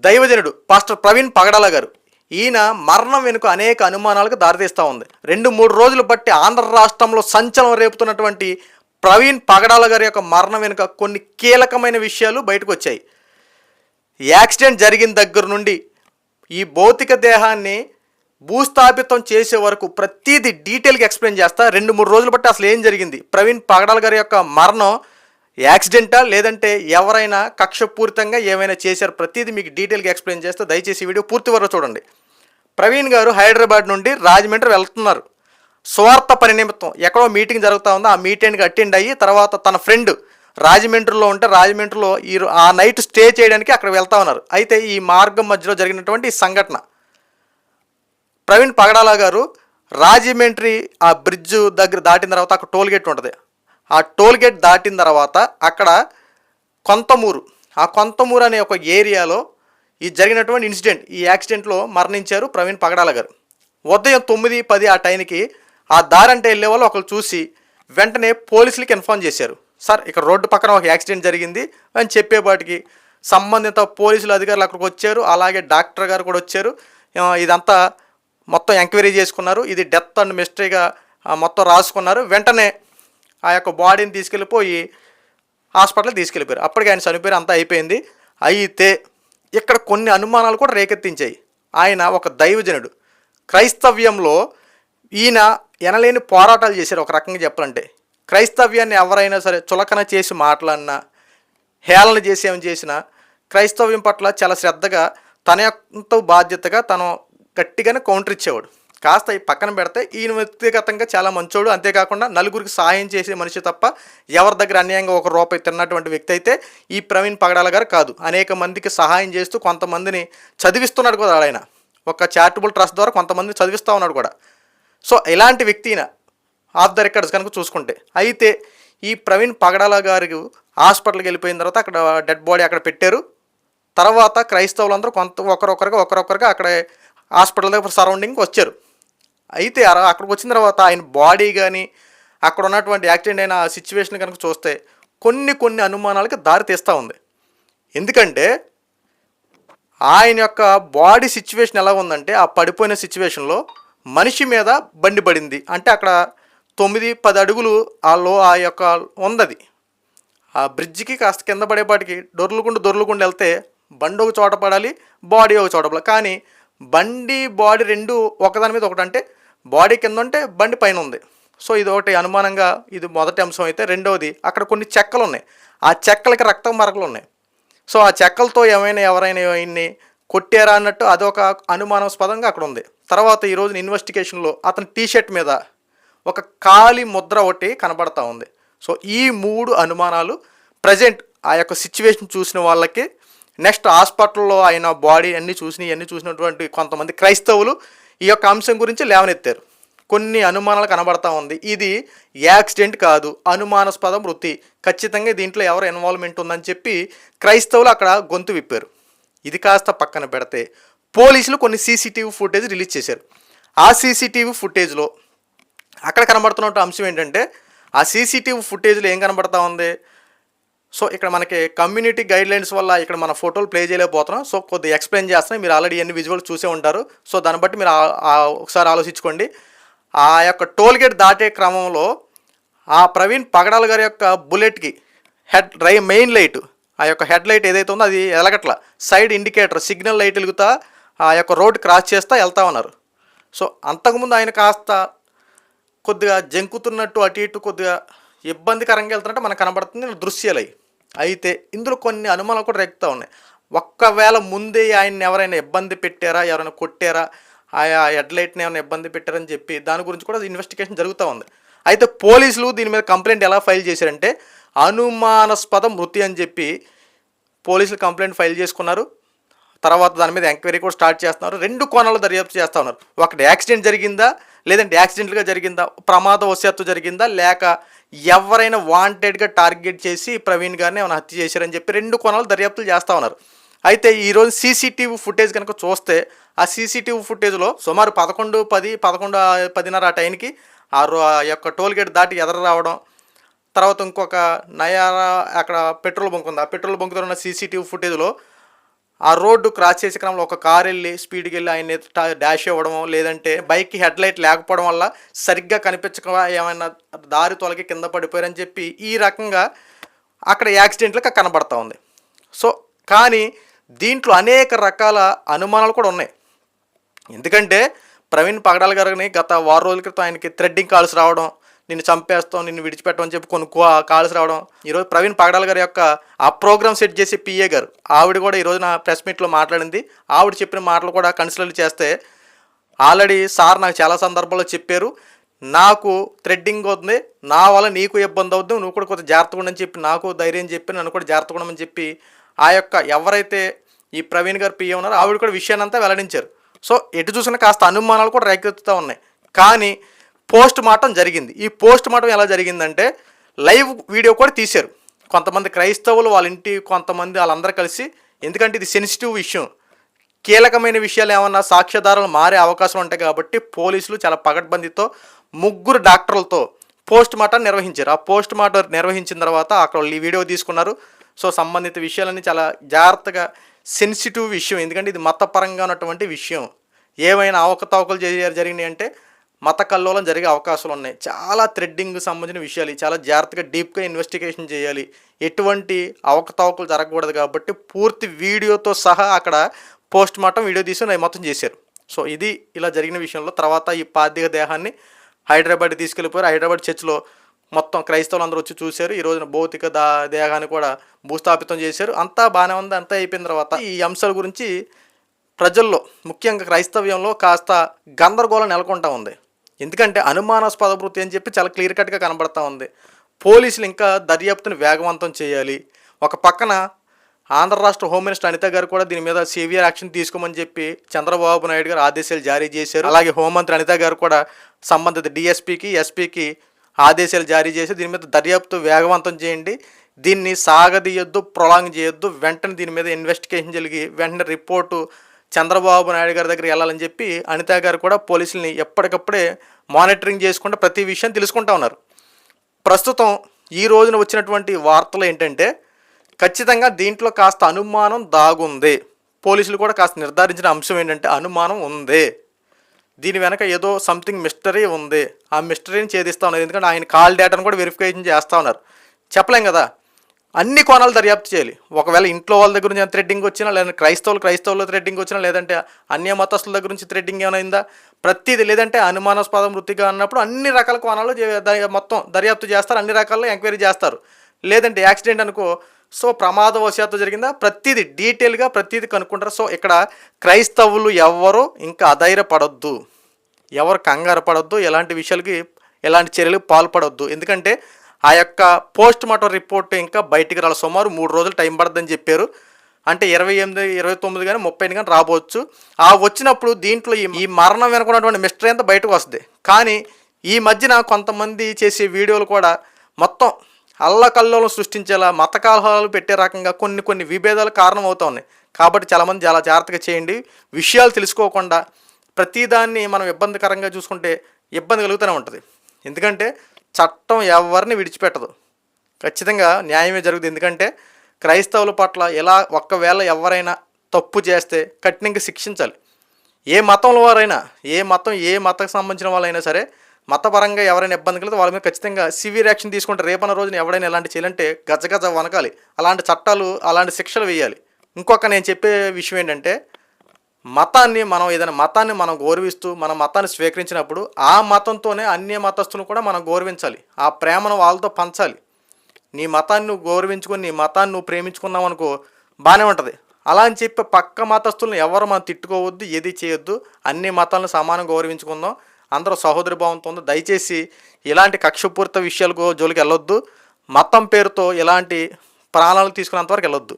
దైవజనుడు పాస్టర్ ప్రవీణ్ పగడాల గారు. ఈయన మరణం వెనుక అనేక అనుమానాలకు దారితీస్తూ ఉంది. 2-3 రోజులు బట్టి ఆంధ్ర రాష్ట్రంలో సంచలనం రేపుతున్నటువంటి ప్రవీణ్ పగడాల గారి యొక్క మరణం వెనుక కొన్ని కీలకమైన విషయాలు బయటకు వచ్చాయి. యాక్సిడెంట్ జరిగిన దగ్గర నుండి ఈ భౌతిక దేహాన్ని భూస్థాపితం చేసే వరకు ప్రతిదీ డీటెయిల్గా ఎక్స్ప్లెయిన్ చేస్తా. 2-3 రోజులు బట్టి అసలు ఏం జరిగింది, ప్రవీణ్ పగడాల గారి యొక్క మరణం యాక్సిడెంటా లేదంటే ఎవరైనా కక్షపూరితంగా ఏమైనా చేశారు, ప్రతిదీ మీకు డీటెయిల్గా ఎక్స్ప్లెయిన్ చేస్తే దయచేసి ఈ వీడియో పూర్తి వరకు చూడండి. ప్రవీణ్ గారు హైదరాబాద్ నుండి రాజమండ్రి వెళ్తున్నారు. స్వార్థ పని నిమిత్తం ఎక్కడో మీటింగ్ జరుగుతూ ఉందో ఆ మీటింగ్కి అటెండ్ అయ్యి తర్వాత తన ఫ్రెండ్ రాజమండ్రిలో ఉంటే రాజమండ్రిలో ఆ నైట్ స్టే చేయడానికి అక్కడ వెళ్తా ఉన్నారు. అయితే ఈ మార్గం మధ్యలో జరిగినటువంటి ఈ సంఘటన, ప్రవీణ్ పగడాల గారు రాజమండ్రి ఆ బ్రిడ్జ్ దగ్గర దాటిన తర్వాత అక్కడ టోల్ గేట్ ఉంటుంది. ఆ టోల్ గేట్ దాటిన తర్వాత అక్కడ కొంతమూరు అనే ఒక ఏరియాలో ఈ జరిగినటువంటి ఇన్సిడెంట్, ఈ యాక్సిడెంట్లో మరణించారు ప్రవీణ్ పగడాల గారు. ఉదయం 9-10 ఆ టైంకి ఆ దారంటే వెళ్ళే వాళ్ళు ఒకరు చూసి వెంటనే పోలీసులకి ఇన్ఫార్మ్ చేశారు. సార్ ఇక్కడ రోడ్డు పక్కన ఒక యాక్సిడెంట్ జరిగింది అని చెప్పేపాటికి సంబంధిత పోలీసులు అధికారులు అక్కడికి వచ్చారు. అలాగే డాక్టర్ గారు కూడా వచ్చారు. ఇదంతా మొత్తం ఎంక్వైరీ చేసుకున్నారు. ఇది డెత్ అండ్ మిస్టరీగా మొత్తం రాసుకున్నారు. వెంటనే ఆ యొక్క బాడీని తీసుకెళ్ళిపోయి హాస్పిటల్కి తీసుకెళ్ళిపోయారు. అప్పటికి ఆయన చనిపోయారు, అంతా అయిపోయింది. అయితే ఇక్కడ కొన్ని అనుమానాలు కూడా రేకెత్తించాయి. ఆయన ఒక దైవజనుడు, క్రైస్తవ్యంలో ఈయన ఎనలేని పోరాటాలు చేశారు. ఒక రకంగా చెప్పాలంటే క్రైస్తవ్యాన్ని ఎవరైనా సరే చులకన చేసి మాట్లాడినా, హేళన చేసి ఏమి చేసినా క్రైస్తవ్యం పట్ల చాలా శ్రద్ధగా తన యొక్క బాధ్యతగా తను గట్టిగానే కౌంటర్ ఇచ్చేవాడు. కాస్త ఈ పక్కన పెడితే ఈయన వ్యక్తిగతంగా చాలా మంచోడు, అంతేకాకుండా నలుగురికి సహాయం చేసే మనిషి తప్ప ఎవరి దగ్గర అన్యాయంగా ₹1 తిన్నటువంటి వ్యక్తి అయితే ఈ ప్రవీణ్ పగడాల గారు కాదు. అనేక మందికి సహాయం చేస్తూ కొంతమందిని చదివిస్తున్నాడు కూడా. ఆయన ఒక చారిటబుల్ ట్రస్ట్ ద్వారా కొంతమందిని చదివిస్తూ ఉన్నాడు కూడా. సో ఇలాంటి వ్యక్తి ఈయన ఆఫ్ ద రికార్డ్స్ కనుక చూసుకుంటే. అయితే ఈ ప్రవీణ్ పగడాల గారికి హాస్పిటల్కి వెళ్ళిపోయిన తర్వాత అక్కడ డెడ్ బాడీ అక్కడ పెట్టారు. తర్వాత క్రైస్తవులందరూ ఒకరొకరుగా అక్కడ హాస్పిటల్ దగ్గర సరౌండింగ్కి వచ్చారు. అయితే అక్కడికి వచ్చిన తర్వాత ఆయన బాడీ కానీ అక్కడ ఉన్నటువంటి యాక్సిడెంట్ అయిన సిచ్యువేషన్ కనుక చూస్తే కొన్ని అనుమానాలకు దారి తీస్తూ ఉంది. ఎందుకంటే ఆయన యొక్క బాడీ సిచ్యువేషన్ ఎలా ఉందంటే, ఆ పడిపోయిన సిచ్యువేషన్లో మనిషి మీద బండి పడింది. అంటే అక్కడ 9-10 అడుగులు ఆ యొక్క ఉందది. ఆ బ్రిడ్జికి కాస్త కింద పడేపాటికి దొర్లుకుంటూ వెళ్తే బండి ఒక చోట పడాలి, బాడీ ఒక చోట పడాలి. కానీ బండి బాడీ రెండు ఒకదాని మీద ఒకటి, అంటే బాడీ కింద ఉంటే బండి పైన ఉంది. సో ఇది ఒకటి అనుమానంగా, ఇది మొదటి అంశం. అయితే రెండవది, అక్కడ కొన్ని చెక్కలు ఉన్నాయి. ఆ చెక్కలకి రక్తం మరకలు ఉన్నాయి. సో ఆ చెక్కలతో ఎవరైనా ఆయన్ని కొట్టారా అన్నట్టు అదొక అనుమానాస్పదంగా అక్కడ ఉంది. తర్వాత ఈరోజు ఇన్వెస్టిగేషన్లో అతని టీషర్ట్ మీద ఒక కాలి ముద్ర ఒకటి కనబడతా ఉంది. సో ఈ 3 అనుమానాలు ప్రజెంట్ ఆ యొక్క సిచ్యువేషన్ చూసిన వాళ్ళకి, నెక్స్ట్ హాస్పిటల్లో ఆయన బాడీ ఇవన్నీ చూసినటువంటి కొంతమంది క్రైస్తవులు ఈ యొక్క అంశం గురించి లేవనెత్తారు. కొన్ని అనుమానాలు కనబడతా ఉంది. ఇది యాక్సిడెంట్ కాదు, అనుమానాస్పద మృతి, ఖచ్చితంగా దీంట్లో ఎవరు ఇన్వాల్వ్మెంట్ ఉందని చెప్పి క్రైస్తవులు అక్కడ గొంతు విప్పారు. ఇది కాస్త పక్కన పెడితే పోలీసులు కొన్ని సీసీటీవీ ఫుటేజ్ రిలీజ్ చేశారు. ఆ సీసీటీవీ ఫుటేజ్లో అక్కడ కనబడుతున్న అంశం ఏంటంటే, ఆ సీసీటీవీ ఫుటేజ్లో ఏం కనబడతా ఉంది. సో ఇక్కడ మనకి కమ్యూనిటీ గైడ్లైన్స్ వల్ల ఇక్కడ మన ఫోటోలు ప్లే చేయలేకపోతున్నాం. సో కొద్దిగా ఎక్స్ప్లెయిన్ చేస్తున్నాం, మీరు ఆల్రెడీ ఎన్ని విజువల్స్ చూసే ఉంటారు. సో దాన్ని బట్టి మీరు ఒకసారి ఆలోచించుకోండి. ఆ యొక్క టోల్ గేట్ దాటే క్రమంలో ఆ ప్రవీణ్ పగడాల గారి యొక్క బుల్లెట్కి మెయిన్ లైట్, ఆ యొక్క హెడ్ లైట్ ఏదైతే ఉందో అది ఎలగట్ల, సైడ్ ఇండికేటర్ సిగ్నల్ లైట్ వెలుగుతా ఆ యొక్క రోడ్ క్రాస్ చేస్తూ వెళ్తా ఉన్నారు. సో అంతకుముందు ఆయన కాస్త కొద్దిగా జంకుతున్నట్టు అటు ఇటు కొద్దిగా ఇబ్బందికరంగా వెళ్తున్నట్టు మనకు కనబడుతుంది దృశ్యాలు. అయితే ఇందులో కొన్ని అనుమానాలు కూడా రేగుతూ ఉన్నాయి. ఒక్కవేళ ముందే ఆయన్ని ఎవరైనా ఇబ్బంది పెట్టారా, ఎవరైనా కొట్టారా, ఆయా హెడ్లైట్ని ఏమైనా ఇబ్బంది పెట్టారని చెప్పి దాని గురించి కూడా ఇన్వెస్టిగేషన్ జరుగుతూ ఉంది. అయితే పోలీసులు దీని మీద కంప్లైంట్ ఎలా ఫైల్ చేశారంటే, అనుమానాస్పద మృతి అని చెప్పి పోలీసులు కంప్లైంట్ ఫైల్ చేసుకున్నారు. తర్వాత దాని మీద ఎంక్వైరీ కూడా స్టార్ట్ చేస్తున్నారు. 2 కోణాలు దర్యాప్తు చేస్తూ ఉన్నారు. ఒకటి యాక్సిడెంట్ జరిగిందా, లేదంటే యాక్సిడెంట్గా జరిగిందా, ప్రమాదవశాత్తు జరిగిందా, లేక ఎవరైనా వాంటెడ్గా టార్గెట్ చేసి ప్రవీణ్ గారిని ఏమైనా హత్య చేశారని చెప్పి 2 కోణాలు దర్యాప్తులు చేస్తూ ఉన్నారు. అయితే ఈరోజు సీసీటీవీ ఫుటేజ్ కనుక చూస్తే, ఆ సీసీటీవీ ఫుటేజ్లో సుమారు 11:10 ఆ టైంకి ఆ యొక్క టోల్ గేట్ దాటి ఎదర రావడం, తర్వాత ఇంకొక నయారా అక్కడ పెట్రోల్ బంక్ ఉంది, ఆ పెట్రోల్ బంక్ దగ్గర ఉన్న సీసీటీవీ ఫుటేజ్లో ఆ రోడ్డు క్రాస్ చేసే క్రమంలో ఒక కారు వెళ్ళి స్పీడ్కి వెళ్ళి ఆయన డాష్ ఇవ్వడమో, లేదంటే బైక్కి హెడ్ లైట్ లేకపోవడం వల్ల సరిగ్గా కనిపించక ఏమైనా దారి తొలగి కింద పడిపోయారని చెప్పి ఈ రకంగా అక్కడ యాక్సిడెంట్లకు కనబడతా ఉంది. సో కానీ దీంట్లో అనేక రకాల అనుమానాలు కూడా ఉన్నాయి. ఎందుకంటే ప్రవీణ్ పగడాల గారిని గత వారం రోజుల క్రితం ఆయనకి థ్రెడ్డింగ్ కాల్స్ రావడం, నిన్ను చంపేస్తాం, నిన్ను విడిచిపెట్టమని చెప్పి కొన్ని కాల్స్ రావడం. ఈరోజు ప్రవీణ్ పగడాల గారి యొక్క ఆ ప్రోగ్రామ్ సెట్ చేసి పిఏ గారు ఆవిడ కూడా ఈరోజు నా ప్రెస్ మీట్లో మాట్లాడింది. ఆవిడ చెప్పిన మాటలు కూడా కన్సిడర్ చేస్తే ఆల్రెడీ సార్ నాకు చాలా సందర్భాల్లో చెప్పారు, నాకు థ్రెడ్డింగ్ అవుతుంది, నా వల్ల నీకు ఇబ్బంది అవుతుంది, నువ్వు కూడా కొంచెం జాగ్రత్తగా ఉండని చెప్పి నాకు ధైర్యం చెప్పి నన్ను కూడా జాగ్రత్తగా ఉండమని చెప్పి ఆ యొక్క ఎవరైతే ఈ ప్రవీణ్ గారు పిఏ ఉన్నారో ఆవిడ కూడా విషయాన్ని అంతా వెల్లడించారు. సో ఎటు చూసినా కాస్త అనుమానాలు కూడా రేకెత్తుతూ ఉన్నాయి. కానీ పోస్ట్ మార్టం జరిగింది. ఈ పోస్ట్ మార్టం ఎలా జరిగిందంటే లైవ్ వీడియో కూడా తీశారు. కొంతమంది క్రైస్తవులు వాళ్ళ ఇంటి కొంతమంది వాళ్ళందరూ కలిసి, ఎందుకంటే ఇది సెన్సిటివ్ విషయం, కీలకమైన విషయాలు ఏమన్నా సాక్ష్యాధారాలు మారే అవకాశం ఉంటాయి కాబట్టి పోలీసులు చాలా పకడ్బందీతో 3 డాక్టర్లతో పోస్ట్ మార్టం నిర్వహించారు. ఆ పోస్ట్ మార్టం నిర్వహించిన తర్వాత అక్కడ ఈ వీడియో తీసుకున్నారు. సో సంబంధిత విషయాలన్నీ చాలా జాగ్రత్తగా, సెన్సిటివ్ విషయం, ఎందుకంటే ఇది మతపరంగా ఉన్నటువంటి విషయం, ఏమైనా అవకతవకలు జరిగినాయి అంటే మత కల్లోలం జరిగే అవకాశాలు ఉన్నాయి. చాలా థ్రెడ్డింగ్ సంబంధించిన విషయాలు చాలా జాగ్రత్తగా డీప్గా ఇన్వెస్టిగేషన్ చేయాలి. ఎటువంటి అవకతవకలు జరగకూడదు కాబట్టి పూర్తి వీడియోతో సహా అక్కడ పోస్ట్ మార్టం వీడియో తీసి మొత్తం చేశారు. సో ఇది ఇలా జరిగిన విషయంలో తర్వాత ఈ పార్థిక దేహాన్ని హైదరాబాద్ తీసుకెళ్ళిపోయారు. హైదరాబాద్ చర్చిలో మొత్తం క్రైస్తవులు అందరూ వచ్చి చూశారు. ఈ రోజున భౌతిక దేహాన్ని కూడా భూస్థాపితం చేశారు. అంతా బాగానే ఉంది. అంతా అయిపోయిన తర్వాత ఈ అంశాల గురించి ప్రజల్లో ముఖ్యంగా క్రైస్తవ్యంలో కాస్త గందరగోళం నెలకొంటా ఉంది. ఎందుకంటే అనుమానాస్పద వృత్తి అని చెప్పి చాలా క్లియర్ కట్గా కనబడతా ఉంది. పోలీసులు ఇంకా దర్యాప్తుని వేగవంతం చేయాలి. ఒక పక్కన ఆంధ్ర రాష్ట్ర హోమ్ మినిస్టర్ అనిత గారు కూడా దీని మీద సివియర్ యాక్షన్ తీసుకోమని చెప్పి చంద్రబాబు నాయుడు గారు ఆదేశాలు జారీ చేశారు. అలాగే హోంమంత్రి అనిత గారు కూడా సంబంధిత డిఎస్పీకి, ఎస్పీకి ఆదేశాలు జారీ చేసి దీని మీద దర్యాప్తు వేగవంతం చేయండి, దీన్ని సాగదీయొద్దు, ప్రొలాంగ్ చేయొద్దు, వెంటనే దీని మీద ఇన్వెస్టిగేషన్ జరిగి వెంటనే రిపోర్టు చంద్రబాబు నాయుడు గారి దగ్గర వెళ్ళాలని చెప్పి అనిత గారు కూడా పోలీసుల్ని ఎప్పటికప్పుడే మానిటరింగ్ చేసుకుంటూ ప్రతి విషయం తెలుసుకుంటా ఉన్నారు. ప్రస్తుతం ఈ రోజున వచ్చినటువంటి వార్తలు ఏంటంటే ఖచ్చితంగా దీంట్లో కాస్త అనుమానం దాగుంది. పోలీసులు కూడా కాస్త నిర్ధారించిన అంశం ఏంటంటే అనుమానం ఉంది, దీని వెనక ఏదో సంథింగ్ మిస్టరీ ఉంది, ఆ మిస్టరీని ఛేదిస్తూ ఉన్నారు. ఎందుకంటే ఆయన కాల్ డేటాను కూడా వెరిఫికేషన్ చేస్తూ ఉన్నారు. చెప్పలేం కదా, అన్ని కోణాలు దర్యాప్తు చేయాలి. ఒకవేళ ఇంట్లో వాళ్ళ దగ్గర నుంచి థ్రెడ్డింగ్ వచ్చినా, లేదంటే క్రైస్తవులు థ్రెడ్డింగ్ వచ్చినా, లేదంటే అన్య మతస్థుల దగ్గర నుంచి థ్రెడ్డింగ్ ఏమైనా ప్రతిదీ, లేదంటే అనుమానాస్పద వృత్తిగా అన్నప్పుడు అన్ని రకాల కోణాలు మొత్తం దర్యాప్తు చేస్తారు, అన్ని రకాల ఎంక్వైరీ చేస్తారు. లేదంటే యాక్సిడెంట్ అనుకో, సో ప్రమాదవశాత్తు జరిగిందా ప్రతిదీ డీటెయిల్గా ప్రతిదీ కనుక్కుంటారు. సో ఇక్కడ క్రైస్తవులు ఎవరు ఇంకా అధైర్యపడొద్దు, ఎవరు కంగారు పడొద్దు, ఎలాంటి విషయాలకి ఎలాంటి చర్యలకు పాల్పడొద్దు. ఎందుకంటే ఆ యొక్క పోస్ట్ మార్టం రిపోర్ట్ ఇంకా బయటికి రాలి సుమారు 3 రోజులు టైం పడుతుందని చెప్పారు. అంటే 28, 29 కానీ 30 కానీ రాబోవచ్చు. ఆ వచ్చినప్పుడు దీంట్లో ఈ మరణం వెనుకున్నటువంటి మిస్టరీ అంతా బయటకు వస్తుంది. కానీ ఈ మధ్యన కొంతమంది చేసే వీడియోలు కూడా మొత్తం అల్లకల్లోలం సృష్టించేలా మత కలహాలు పెట్టే రకంగా కొన్ని విభేదాలు కారణం అవుతూ ఉన్నాయి. కాబట్టి చాలామంది చాలా జాగ్రత్తగా చేయండి. విషయాలు తెలుసుకోకుండా ప్రతిదాన్ని మనం ఇబ్బందికరంగా చూసుకుంటే ఇబ్బంది కలుగుతూనే ఉంటుంది. ఎందుకంటే చట్టం ఎవరిని విడిచిపెట్టదు, ఖచ్చితంగా న్యాయమే జరుగుతుంది. ఎందుకంటే క్రైస్తవుల పట్ల ఎలా ఒక్కవేళ ఎవరైనా తప్పు చేస్తే కఠినంగా శిక్షించాలి. ఏ మతంలో వారైనా, ఏ మతకు సంబంధించిన వాళ్ళైనా సరే, మతపరంగా ఎవరైనా ఇబ్బంది కలిగితే వాళ్ళ మీద ఖచ్చితంగా సివియర్ యాక్షన్ తీసుకుంటే రేపన్న రోజున ఎవరైనా ఎలాంటి చేయాలంటే గజగజ వనకాలి. అలాంటి చట్టాలు, అలాంటి శిక్షలు వేయాలి. ఇంకొక నేను చెప్పే విషయం ఏంటంటే ఏదైనా మతాన్ని మనం గౌరవిస్తూ మన మతాన్ని స్వీకరించినప్పుడు ఆ మతంతోనే అన్య మతస్థులను కూడా మనం గౌరవించాలి. ఆ ప్రేమను వాళ్ళతో పంచాలి. నీ మతాన్ని నువ్వు గౌరవించుకొని నీ మతాన్ని నువ్వు ప్రేమించుకున్నావు అనుకో బాగానే ఉంటుంది. అలా అని చెప్పి పక్క మతస్థులను ఎవరు మనం తిట్టుకోవద్దు, ఏది చేయొద్దు. అన్ని మతాలను సమానం గౌరవించుకుందాం, అందరూ సహోదరి భావంతో ఉందో. దయచేసి ఇలాంటి కక్షపూరిత విషయాలకు జోలికి వెళ్ళొద్దు. మతం పేరుతో ఇలాంటి ప్రాణాలు తీసుకున్నంత వరకు వెళ్ళొద్దు.